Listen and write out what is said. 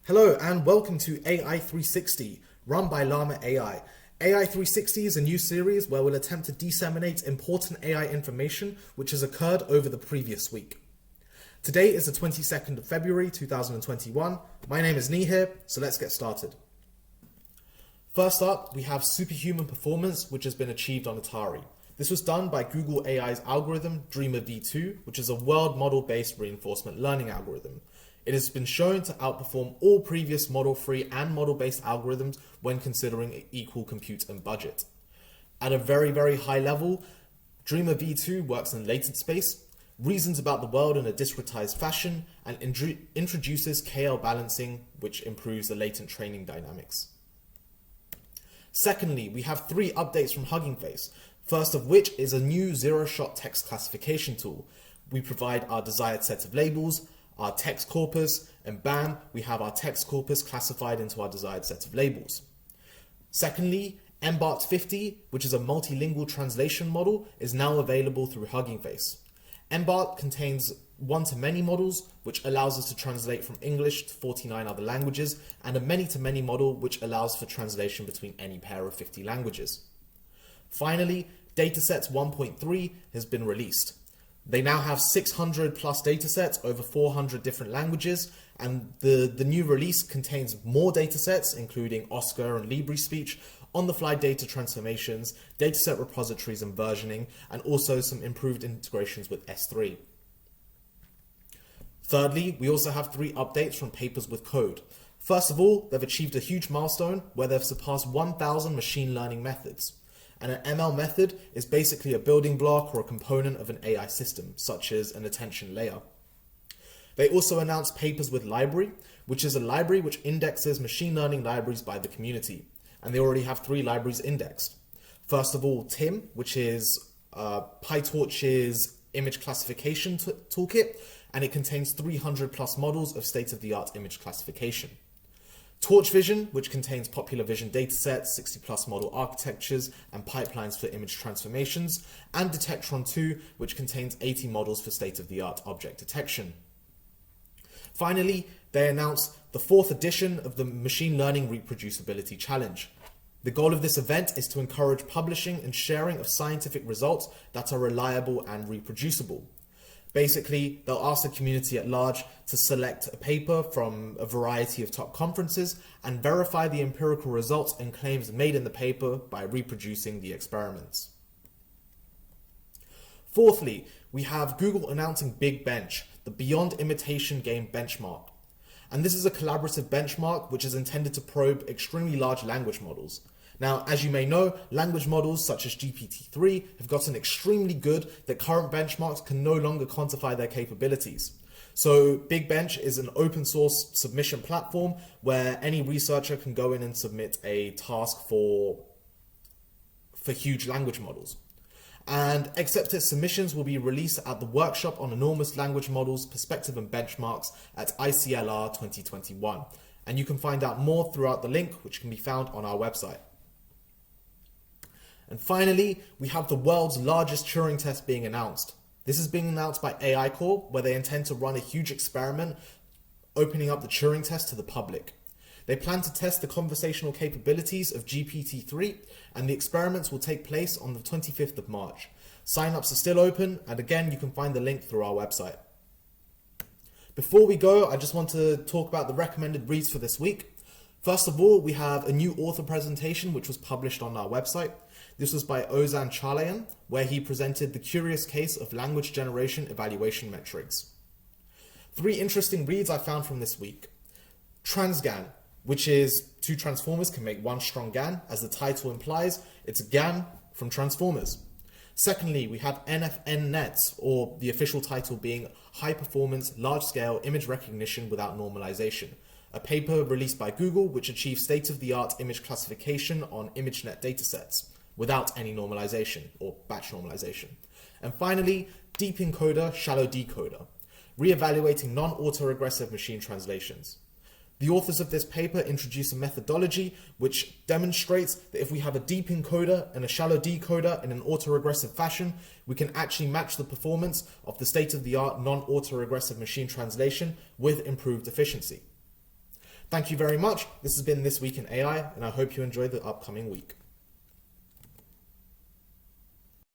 Hello and welcome to AI 360, run by Llama AI. AI 360 is a new series where we'll attempt to disseminate important AI information which has occurred over the previous week. Today is the 22nd of February 2021. My name is Nihir, so let's get started. First up, we have Superhuman Performance, which has been achieved on ATARI. This was done by GoogleAI's algorithm, Dreamer v2, which is a world model-based reinforcement learning algorithm. It has been shown to outperform all previous model-free and model-based algorithms when considering equal compute and budget. At a very high level, Dreamer v2 works in latent space, reasons about the world in a discretized fashion, and introduces KL balancing, which improves the latent training dynamics. Secondly, we have three updates from Hugging Face, first of which is a new zero-shot text classification tool. We provide our desired set of labels, our text corpus, and bam, we have our text corpus classified into our desired set of labels. Secondly, MBART 50, which is a multilingual translation model, is now available through Hugging Face. MBART contains one-to-many models, which allows us to translate from English to 49 other languages, and a many-to-many model, which allows for translation between any pair of 50 languages. Finally, Datasets 1.3 has been released. They now have 600 plus datasets over 400 different languages, and the new release contains more datasets, including Oscar and Libri speech, on-the-fly data transformations, dataset repositories and versioning, and also some improved integrations with S3. Thirdly, we also have three updates from Papers with Code. First of all, they've achieved a huge milestone where they've surpassed 1,000 machine learning methods. And an ML method is basically a building block or a component of an AI system, such as an attention layer. They also announced Papers with Library, which is a library which indexes machine learning libraries by the community. And they already have three libraries indexed. First of all, TIM, which is PyTorch's image classification toolkit, and it contains 300 plus models of state-of-the-art image classification. Torch Vision, which contains popular vision datasets, 60 plus model architectures, and pipelines for image transformations, and Detectron 2, which contains 80 models for state-of-the-art object detection. Finally, they announced the fourth edition of the Machine Learning Reproducibility Challenge. The goal of this event is to encourage publishing and sharing of scientific results that are reliable and reproducible. Basically, they'll ask the community at large to select a paper from a variety of top conferences and verify the empirical results and claims made in the paper by reproducing the experiments. Fourthly, we have Google announcing Big Bench, the Beyond Imitation Game benchmark. And this is a collaborative benchmark which is intended to probe extremely large language models. Now, as you may know, language models such as GPT-3 have gotten extremely good that current benchmarks can no longer quantify their capabilities. So Big Bench is an open source submission platform where any researcher can go in and submit a task for huge language models. And accepted submissions will be released at the workshop on enormous language models, perspective and benchmarks at ICLR 2021. And you can find out more throughout the link, which can be found on our website. And finally, we have the world's largest Turing test being announced. This is being announced by AI Corp, where they intend to run a huge experiment opening up the Turing test to the public. They plan to test the conversational capabilities of GPT-3, and the experiments will take place on the 25th of March. Sign-ups are still open, and again, you can find the link through our website. Before we go, I just want to talk about the recommended reads for this week. First of all, we have a new author presentation which was published on our website. This was by Ozan Çağlayan, where he presented the curious case of language generation evaluation metrics. Three interesting reads I found from this week. Transgan, which is two transformers can make one strong GAN. As the title implies, it's a GAN from transformers. Secondly, we have NFN-NETs, or the official title being High Performance Large-Scale Image Recognition Without Normalization, a paper released by Google which achieves state-of-the-art image classification on ImageNet datasets without any normalization or batch normalization. And finally, Deep Encoder, Shallow Decoder, re-evaluating non-autoregressive machine translations. The authors of this paper introduce a methodology which demonstrates that if we have a deep encoder and a shallow decoder in an autoregressive fashion, we can actually match the performance of the state-of-the-art non-autoregressive machine translation with improved efficiency. Thank you very much. This has been This Week in AI, and I hope you enjoy the upcoming week.